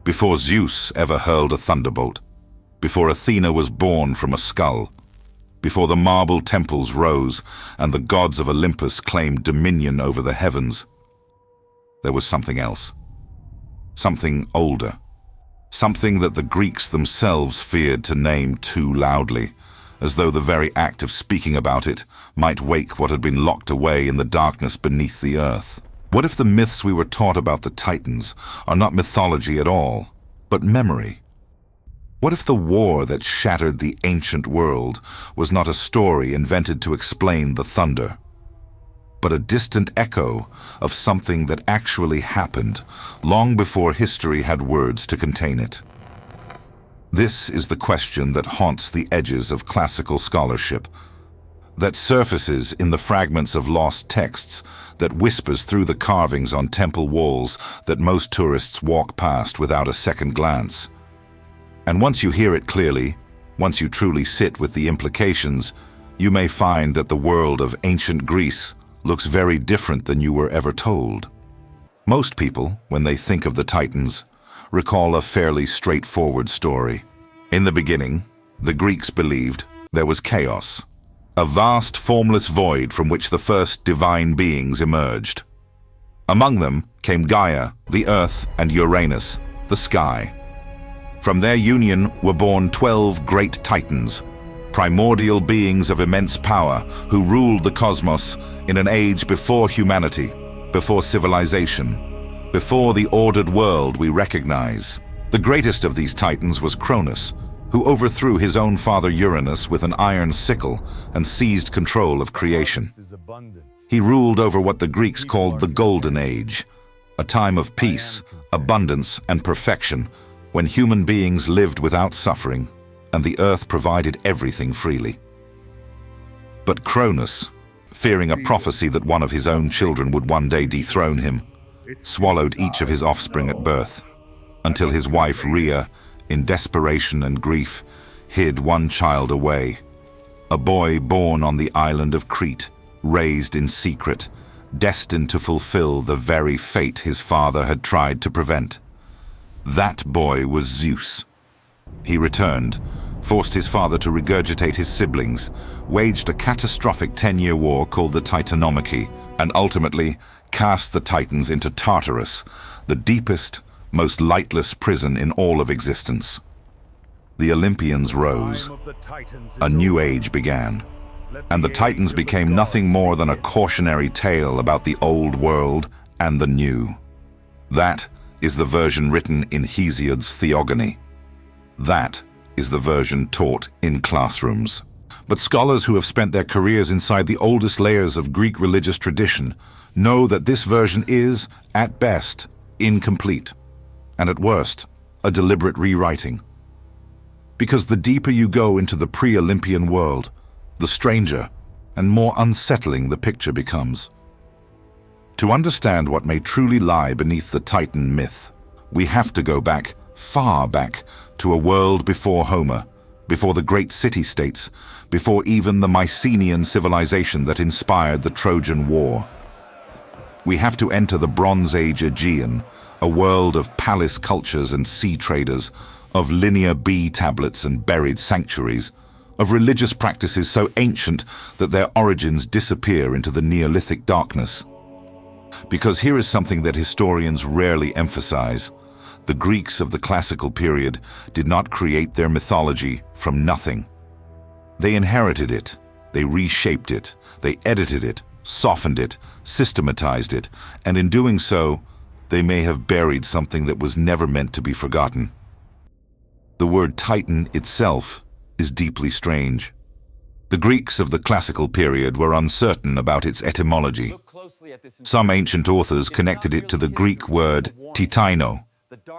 before Zeus ever hurled a thunderbolt, before Athena was born from a skull, before the marble temples rose and the gods of Olympus claimed dominion over the heavens. There was something else, something older, something that the Greeks themselves feared to name too loudly, as though the very act of speaking about it might wake what had been locked away in the darkness beneath the earth. What if the myths we were taught about the Titans are not mythology at all, but memory? What if the war that shattered the ancient world was not a story invented to explain the thunder, but a distant echo of something that actually happened long before history had words to contain it? This is the question that haunts the edges of classical scholarship, that surfaces in the fragments of lost texts, that whispers through the carvings on temple walls that most tourists walk past without a second glance. And once you hear it clearly, once you truly sit with the implications, you may find that the world of ancient Greece looks very different than you were ever told. Most people, when they think of the Titans, recall a fairly straightforward story. In the beginning, the Greeks believed there was chaos, a vast formless void from which the first divine beings emerged. Among them came Gaia, the earth, and Uranus, the sky. From their union were born 12 great Titans, primordial beings of immense power who ruled the cosmos in an age before humanity, before civilization, before the ordered world we recognize. The greatest of these Titans was Cronus, who overthrew his own father Uranus with an iron sickle and seized control of creation. He ruled over what the Greeks called the Golden Age, a time of peace, abundance, and perfection, when human beings lived without suffering and the earth provided everything freely. But Cronus, fearing a prophecy that one of his own children would one day dethrone him, swallowed each of his offspring at birth, until his wife Rhea, in desperation and grief, hid one child away, a boy born on the island of Crete, raised in secret, destined to fulfill the very fate his father had tried to prevent. That boy was Zeus. He returned, forced his father to regurgitate his siblings, waged a catastrophic 10-year war called the Titanomachy, and ultimately cast the Titans into Tartarus, the deepest, most lightless prison in all of existence. The Olympians rose. A new age began, and the Titans became nothing more than a cautionary tale about the old world and the new. That is the version written in Hesiod's Theogony. That is the version taught in classrooms. But scholars who have spent their careers inside the oldest layers of Greek religious tradition know that this version is, at best, incomplete, and at worst, a deliberate rewriting. Because the deeper you go into the pre-Olympian world, the stranger and more unsettling the picture becomes. To understand what may truly lie beneath the Titan myth, we have to go back, far back, to a world before Homer, before the great city-states, before even the Mycenaean civilization that inspired the Trojan War. We have to enter the Bronze Age Aegean, a world of palace cultures and sea traders, of linear bee tablets and buried sanctuaries, of religious practices so ancient that their origins disappear into the Neolithic darkness. Because here is something that historians rarely emphasize. The Greeks of the classical period did not create their mythology from nothing. They inherited it, they reshaped it, they edited it, softened it, systematized it, and in doing so, they may have buried something that was never meant to be forgotten. The word Titan itself is deeply strange. The Greeks of the classical period were uncertain about its etymology. Some ancient authors connected it to the Greek word titano,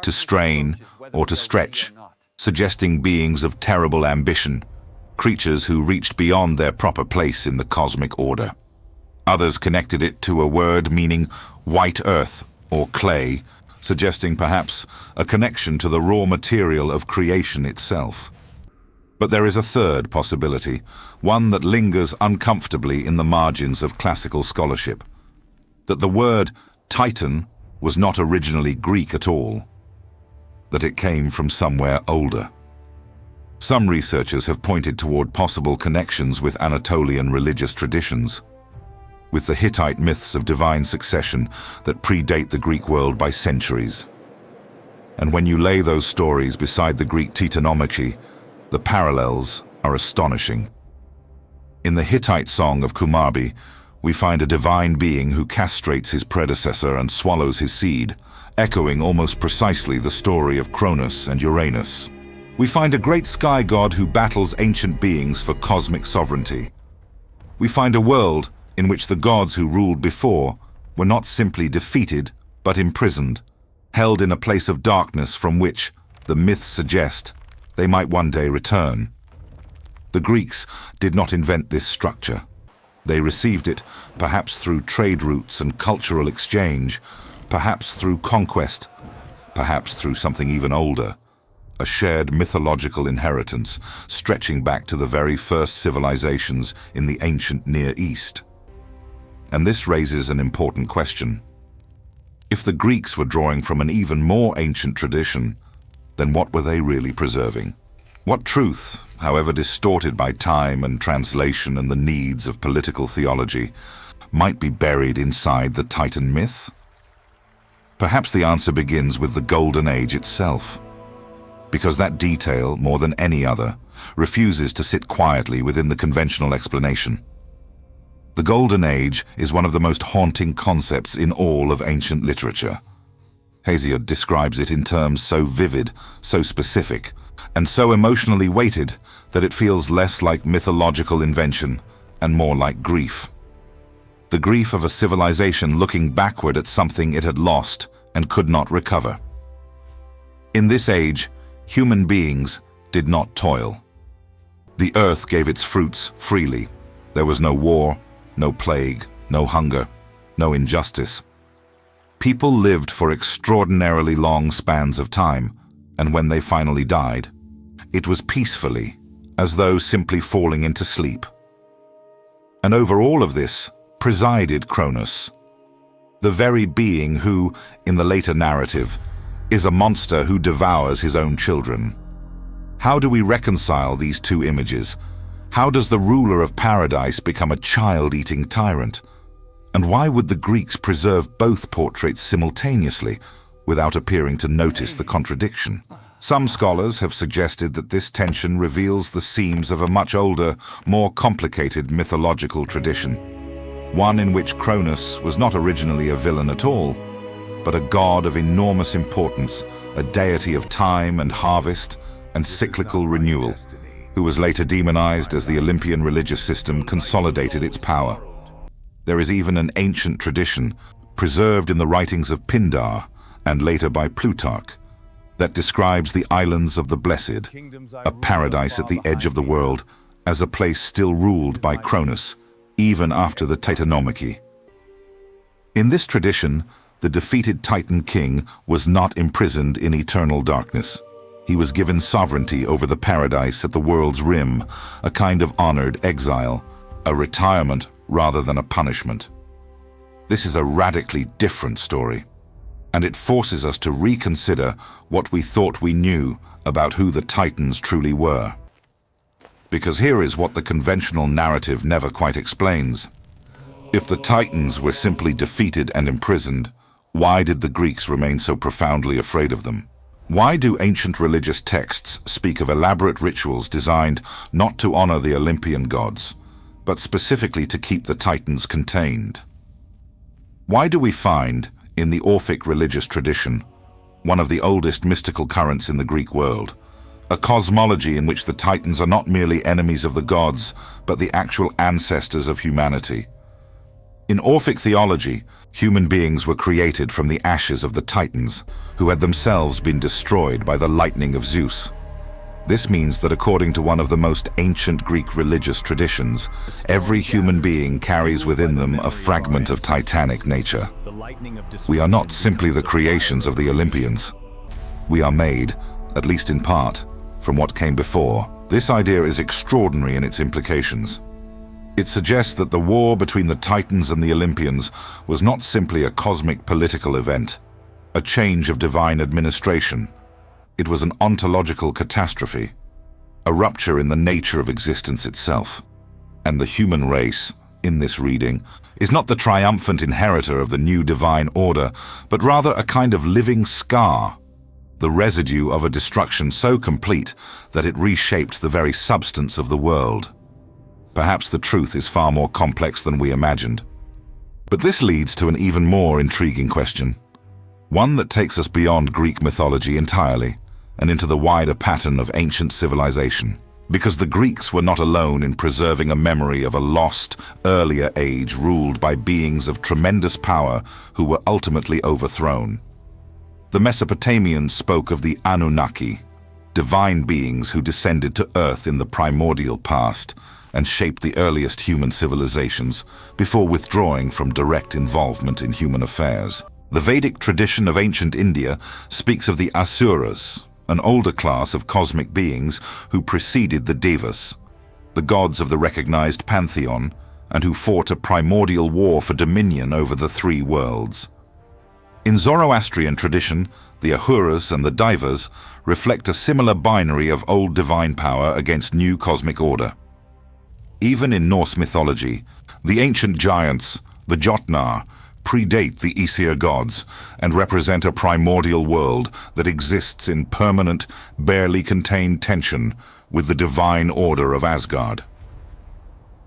to strain or to stretch, suggesting beings of terrible ambition, creatures who reached beyond their proper place in the cosmic order. Others connected it to a word meaning white earth or clay, suggesting perhaps a connection to the raw material of creation itself. But there is a third possibility, one that lingers uncomfortably in the margins of classical scholarship, that the word Titan was not originally Greek at all. that it came from somewhere older. Some researchers have pointed toward possible connections with Anatolian religious traditions, with the Hittite myths of divine succession that predate the Greek world by centuries. And when you lay those stories beside the Greek Titanomachy, the parallels are astonishing. In the Hittite song of Kumarbi, we find a divine being who castrates his predecessor and swallows his seed, echoing almost precisely the story of Cronus and Uranus. We find a great sky god who battles ancient beings for cosmic sovereignty. We find a world in which the gods who ruled before were not simply defeated, but imprisoned, held in a place of darkness from which, the myths suggest, they might one day return. The Greeks did not invent this structure. They received it, perhaps through trade routes and cultural exchange, perhaps through conquest, perhaps through something even older, a shared mythological inheritance stretching back to the very first civilizations in the ancient Near East. And this raises an important question. If the Greeks were drawing from an even more ancient tradition, then what were they really preserving? What truth, however distorted by time and translation and the needs of political theology, might be buried inside the Titan myth? Perhaps the answer begins with the Golden Age itself, because that detail, more than any other, refuses to sit quietly within the conventional explanation. The Golden Age is one of the most haunting concepts in all of ancient literature. Hesiod describes it in terms so vivid, so specific, and so emotionally weighted that it feels less like mythological invention and more like grief. The grief of a civilization looking backward at something it had lost and could not recover. In this age, human beings did not toil. The earth gave its fruits freely. There was no war, no plague, no hunger, no injustice. People lived for extraordinarily long spans of time, and when they finally died, it was peacefully, as though simply falling into sleep. And over all of this presided Cronus, the very being who, in the later narrative, is a monster who devours his own children. How do we reconcile these two images? How does the ruler of paradise become a child-eating tyrant? And why would the Greeks preserve both portraits simultaneously without appearing to notice the contradiction? Some scholars have suggested that this tension reveals the seams of a much older, more complicated mythological tradition, one in which Cronus was not originally a villain at all, but a god of enormous importance, a deity of time and harvest and cyclical renewal, who was later demonized as the Olympian religious system consolidated its power. There is even an ancient tradition, preserved in the writings of Pindar and later by Plutarch, that describes the islands of the Blessed, a paradise at the edge of the world, as a place still ruled by Cronus, even after the Titanomachy. In this tradition, the defeated Titan king was not imprisoned in eternal darkness. He was given sovereignty over the paradise at the world's rim, a kind of honored exile, a retirement rather than a punishment. This is a radically different story, and it forces us to reconsider what we thought we knew about who the Titans truly were. Because here is what the conventional narrative never quite explains. If the Titans were simply defeated and imprisoned, why did the Greeks remain so profoundly afraid of them? Why do ancient religious texts speak of elaborate rituals designed not to honor the Olympian gods, but specifically to keep the Titans contained? Why do we find, in the Orphic religious tradition, one of the oldest mystical currents in the Greek world, a cosmology in which the Titans are not merely enemies of the gods, but the actual ancestors of humanity? In Orphic theology, human beings were created from the ashes of the Titans, who had themselves been destroyed by the lightning of Zeus. This means that according to one of the most ancient Greek religious traditions, every human being carries within them a fragment of Titanic nature. We are not simply the creations of the Olympians. We are made, at least in part, from what came before. This idea is extraordinary in its implications. It suggests that the war between the Titans and the Olympians was not simply a cosmic political event, a change of divine administration, it was an ontological catastrophe, a rupture in the nature of existence itself. And the human race, in this reading, is not the triumphant inheritor of the new divine order, but rather a kind of living scar, the residue of a destruction so complete that it reshaped the very substance of the world. Perhaps the truth is far more complex than we imagined. But this leads to an even more intriguing question, one that takes us beyond Greek mythology entirely and into the wider pattern of ancient civilization. Because the Greeks were not alone in preserving a memory of a lost, earlier age ruled by beings of tremendous power who were ultimately overthrown. The Mesopotamians spoke of the Anunnaki, divine beings who descended to Earth in the primordial past and shaped the earliest human civilizations before withdrawing from direct involvement in human affairs. The Vedic tradition of ancient India speaks of the Asuras, an older class of cosmic beings who preceded the Devas, the gods of the recognized pantheon, and who fought a primordial war for dominion over the three worlds. In Zoroastrian tradition, the Ahuras and the Daivas reflect a similar binary of old divine power against new cosmic order. Even in Norse mythology, the ancient giants, the Jotnar, predate the Aesir gods and represent a primordial world that exists in permanent, barely contained tension with the divine order of Asgard.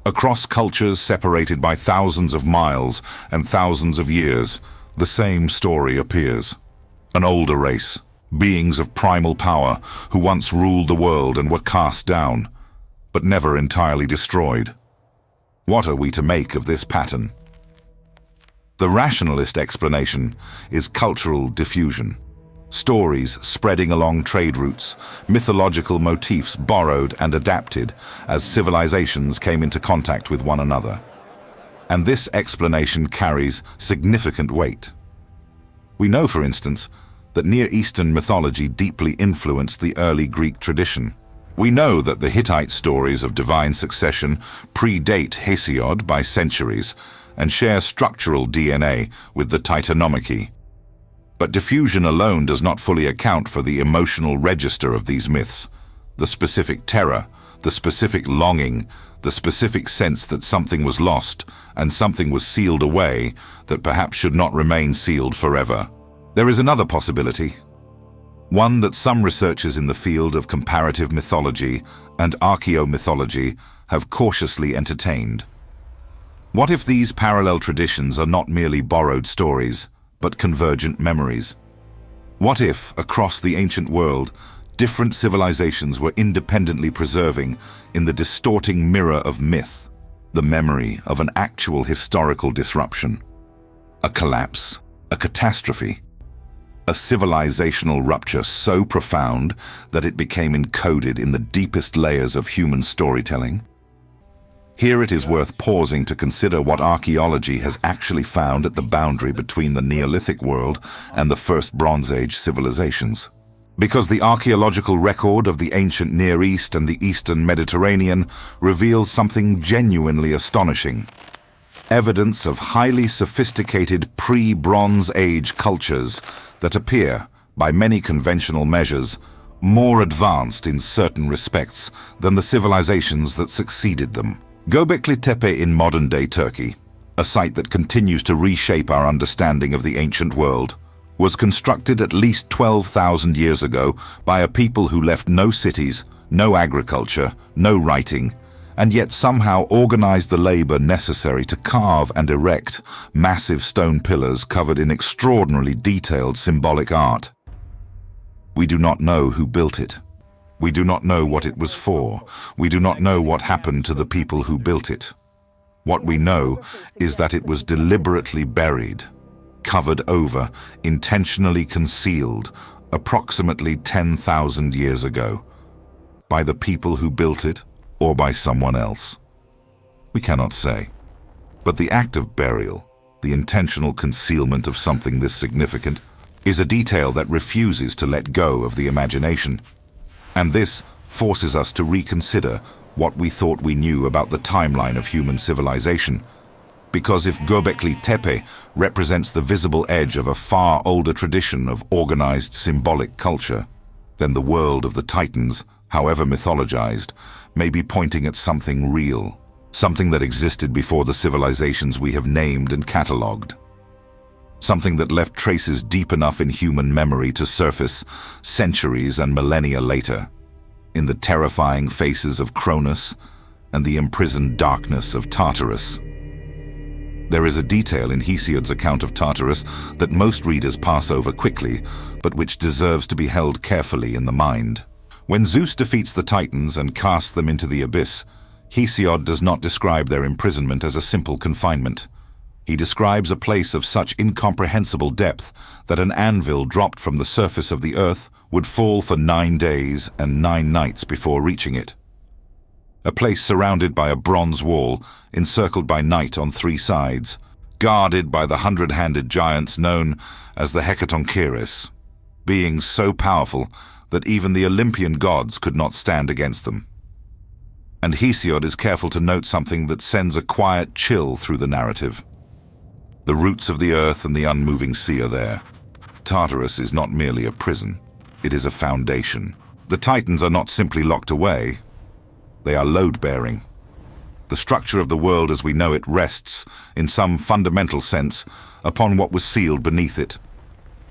Across cultures separated by thousands of miles and thousands of years, the same story appears. An older race, beings of primal power who once ruled the world and were cast down, but never entirely destroyed. What are we to make of this pattern? The rationalist explanation is cultural diffusion. Stories spreading along trade routes, mythological motifs borrowed and adapted as civilizations came into contact with one another. And this explanation carries significant weight. We know, for instance, that Near Eastern mythology deeply influenced the early Greek tradition. We know that the Hittite stories of divine succession predate Hesiod by centuries and share structural DNA with the Titanomachy. But diffusion alone does not fully account for the emotional register of these myths, the specific terror, the specific longing, the specific sense that something was lost and something was sealed away that perhaps should not remain sealed forever. There is another possibility, one that some researchers in the field of comparative mythology and archaeomythology have cautiously entertained. What if these parallel traditions are not merely borrowed stories, but convergent memories? What if, across the ancient world, different civilizations were independently preserving, in the distorting mirror of myth, the memory of an actual historical disruption? A collapse, a catastrophe, a civilizational rupture so profound that it became encoded in the deepest layers of human storytelling? Here it is worth pausing to consider what archaeology has actually found at the boundary between the Neolithic world and the first Bronze Age civilizations. Because the archaeological record of the ancient Near East and the Eastern Mediterranean reveals something genuinely astonishing. Evidence of highly sophisticated pre-Bronze Age cultures that appear, by many conventional measures, more advanced in certain respects than the civilizations that succeeded them. Göbekli Tepe in modern-day Turkey, a site that continues to reshape our understanding of the ancient world, was constructed at least 12,000 years ago by a people who left no cities, no agriculture, no writing, and yet somehow organized the labor necessary to carve and erect massive stone pillars covered in extraordinarily detailed symbolic art. We do not know who built it. We do not know what it was for. We do not know what happened to the people who built it. What we know is that it was deliberately buried, covered over, intentionally concealed, approximately 10,000 years ago, by the people who built it or by someone else. We cannot say. But the act of burial, the intentional concealment of something this significant, is a detail that refuses to let go of the imagination. And this forces us to reconsider what we thought we knew about the timeline of human civilization. Because if Göbekli Tepe represents the visible edge of a far older tradition of organized symbolic culture, then the world of the Titans, however mythologized, may be pointing at something real, something that existed before the civilizations we have named and catalogued. Something that left traces deep enough in human memory to surface centuries and millennia later, in the terrifying faces of Cronus and the imprisoned darkness of Tartarus. There is a detail in Hesiod's account of Tartarus that most readers pass over quickly, but which deserves to be held carefully in the mind. When Zeus defeats the Titans and casts them into the abyss, Hesiod does not describe their imprisonment as a simple confinement. He describes a place of such incomprehensible depth that an anvil dropped from the surface of the earth would fall for 9 days and 9 nights before reaching it. A place surrounded by a bronze wall, encircled by night on 3 sides, guarded by the 100-handed giants known as the Hecatoncheires, beings so powerful that even the Olympian gods could not stand against them. And Hesiod is careful to note something that sends a quiet chill through the narrative. The roots of the earth and the unmoving sea are there. Tartarus is not merely a prison, it is a foundation. The Titans are not simply locked away, they are load-bearing. The structure of the world as we know it rests, in some fundamental sense, upon what was sealed beneath it.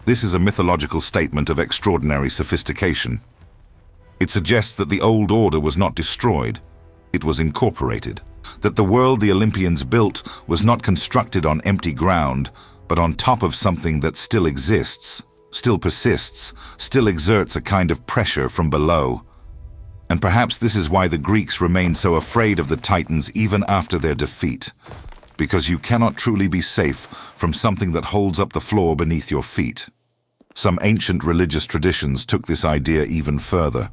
This is a mythological statement of extraordinary sophistication. It suggests that the old order was not destroyed, it was incorporated. That the world the Olympians built was not constructed on empty ground, but on top of something that still exists, still persists, still exerts a kind of pressure from below. And perhaps this is why the Greeks remained so afraid of the Titans even after their defeat. Because you cannot truly be safe from something that holds up the floor beneath your feet. Some ancient religious traditions took this idea even further.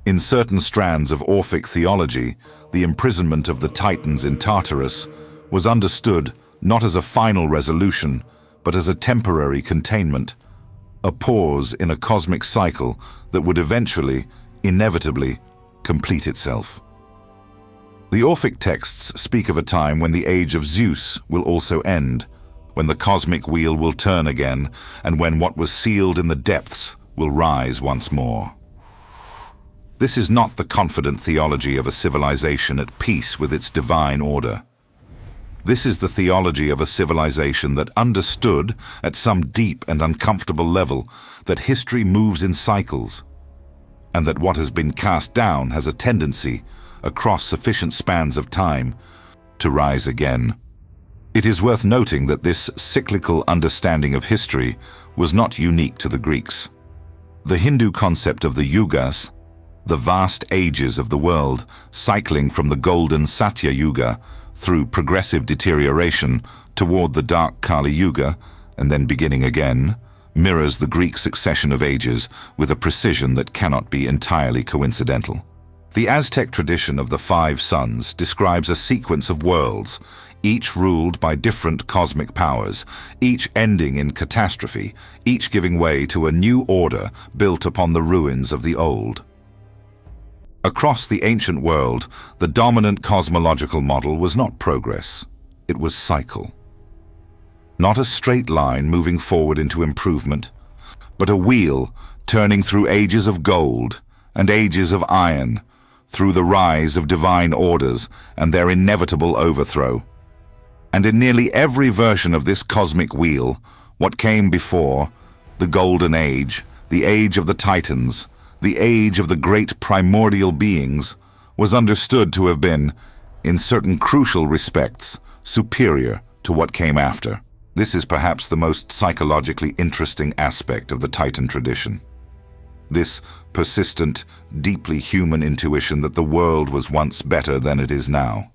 In certain strands of Orphic theology, the imprisonment of the Titans in Tartarus was understood not as a final resolution, but as a temporary containment, a pause in a cosmic cycle that would eventually, inevitably, complete itself. The Orphic texts speak of a time when the age of Zeus will also end, when the cosmic wheel will turn again, and when what was sealed in the depths will rise once more. This is not the confident theology of a civilization at peace with its divine order. This is the theology of a civilization that understood, at some deep and uncomfortable level, that history moves in cycles, and that what has been cast down has a tendency, across sufficient spans of time, to rise again. It is worth noting that this cyclical understanding of history was not unique to the Greeks. The Hindu concept of the yugas, the vast ages of the world, cycling from the golden Satya Yuga through progressive deterioration toward the dark Kali Yuga, and then beginning again, mirrors the Greek succession of ages with a precision that cannot be entirely coincidental. The Aztec tradition of the 5 suns describes a sequence of worlds, each ruled by different cosmic powers, each ending in catastrophe, each giving way to a new order built upon the ruins of the old. Across the ancient world, the dominant cosmological model was not progress, it was cycle. Not a straight line moving forward into improvement, but a wheel turning through ages of gold and ages of iron, through the rise of divine orders and their inevitable overthrow. And in nearly every version of this cosmic wheel, what came before, the Golden Age, the Age of the Titans, the age of the great primordial beings, was understood to have been, in certain crucial respects, superior to what came after. This is perhaps the most psychologically interesting aspect of the Titan tradition. This persistent, deeply human intuition that the world was once better than it is now.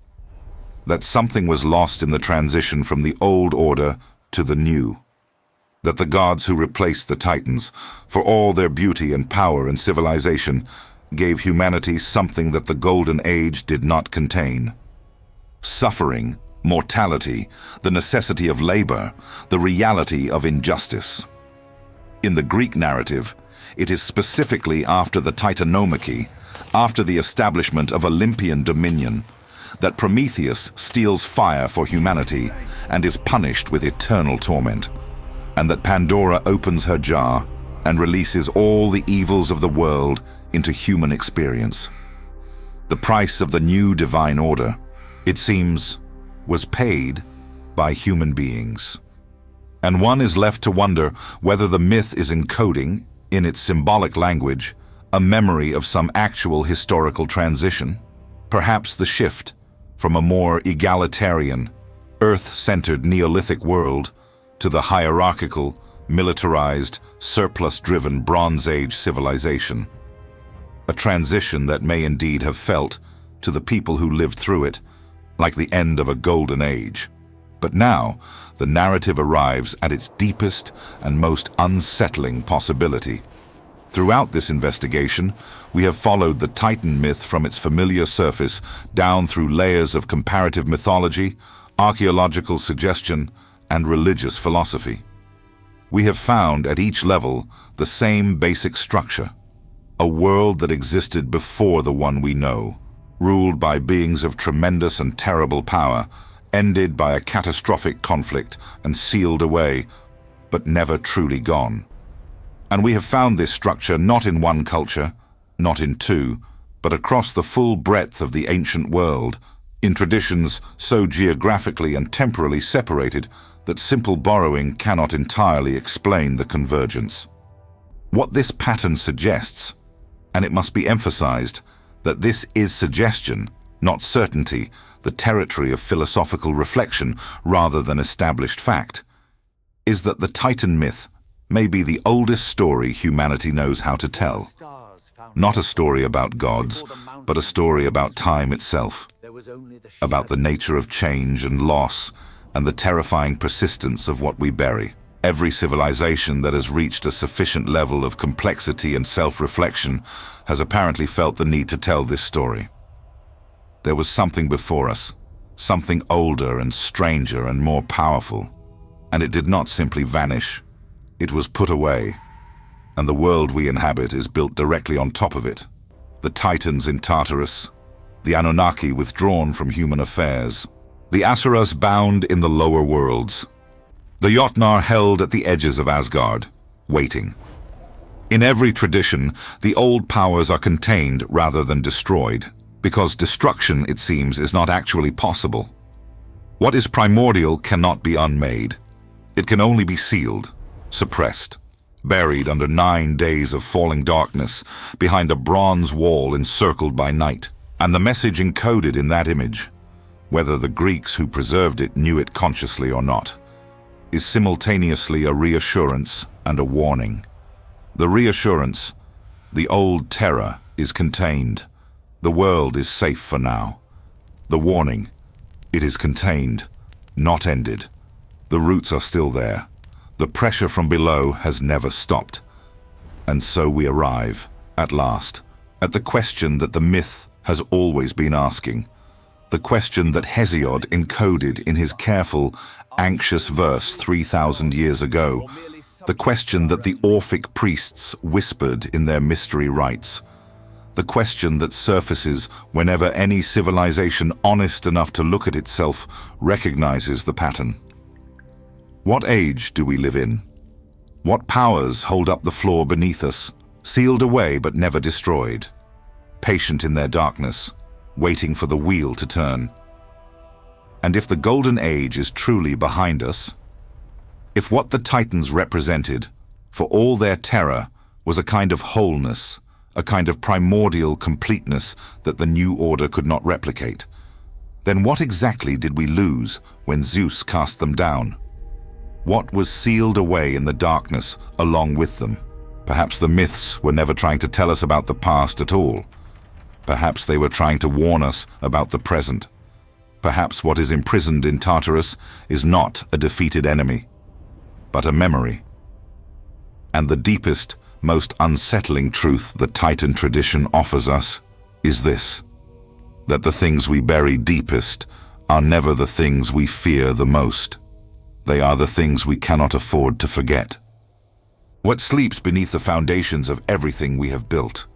That something was lost in the transition from the old order to the new. That the gods who replaced the Titans, for all their beauty and power and civilization, gave humanity something that the Golden Age did not contain. Suffering, mortality, the necessity of labor, the reality of injustice. In the Greek narrative, it is specifically after the Titanomachy, after the establishment of Olympian dominion, that Prometheus steals fire for humanity and is punished with eternal torment, and that Pandora opens her jar and releases all the evils of the world into human experience. The price of the new divine order, it seems, was paid by human beings. And one is left to wonder whether the myth is encoding, in its symbolic language, a memory of some actual historical transition. Perhaps the shift from a more egalitarian, earth-centered Neolithic world to the hierarchical, militarized, surplus-driven Bronze Age civilization. A transition that may indeed have felt, to the people who lived through it, like the end of a golden age. But now, the narrative arrives at its deepest and most unsettling possibility. Throughout this investigation, we have followed the Titan myth from its familiar surface down through layers of comparative mythology, archaeological suggestion, and religious philosophy. We have found at each level the same basic structure, a world that existed before the one we know, ruled by beings of tremendous and terrible power, ended by a catastrophic conflict and sealed away, but never truly gone. And we have found this structure not in one culture, not in two, but across the full breadth of the ancient world, in traditions so geographically and temporally separated that simple borrowing cannot entirely explain the convergence. What this pattern suggests, and it must be emphasized that this is suggestion, not certainty, the territory of philosophical reflection rather than established fact, is that the Titan myth may be the oldest story humanity knows how to tell. Not a story about gods, but a story about time itself, about the nature of change and loss, and the terrifying persistence of what we bury. Every civilization that has reached a sufficient level of complexity and self-reflection has apparently felt the need to tell this story. There was something before us, something older and stranger and more powerful, and it did not simply vanish. It was put away, and the world we inhabit is built directly on top of it. The Titans in Tartarus, the Anunnaki withdrawn from human affairs, the Asuras bound in the lower worlds, the Jotnar held at the edges of Asgard, waiting. In every tradition, the old powers are contained rather than destroyed, because destruction, it seems, is not actually possible. What is primordial cannot be unmade. It can only be sealed, suppressed, buried under 9 days of falling darkness, behind a bronze wall encircled by night. And the message encoded in that image, whether the Greeks who preserved it knew it consciously or not, is simultaneously a reassurance and a warning. The reassurance, the old terror, is contained. The world is safe for now. The warning, it is contained, not ended. The roots are still there. The pressure from below has never stopped. And so we arrive, at last, at the question that the myth has always been asking. The question that Hesiod encoded in his careful, anxious verse 3,000 years ago. The question that the Orphic priests whispered in their mystery rites. The question that surfaces whenever any civilization honest enough to look at itself recognizes the pattern. What age do we live in? What powers hold up the floor beneath us, sealed away but never destroyed, patient in their darkness, waiting for the wheel to turn? And if the Golden Age is truly behind us, if what the Titans represented, for all their terror, was a kind of wholeness, a kind of primordial completeness that the new order could not replicate, then what exactly did we lose when Zeus cast them down? What was sealed away in the darkness along with them? Perhaps the myths were never trying to tell us about the past at all. Perhaps they were trying to warn us about the present. Perhaps what is imprisoned in Tartarus is not a defeated enemy, but a memory. And the deepest, most unsettling truth the Titan tradition offers us is this, that the things we bury deepest are never the things we fear the most. They are the things we cannot afford to forget. What sleeps beneath the foundations of everything we have built?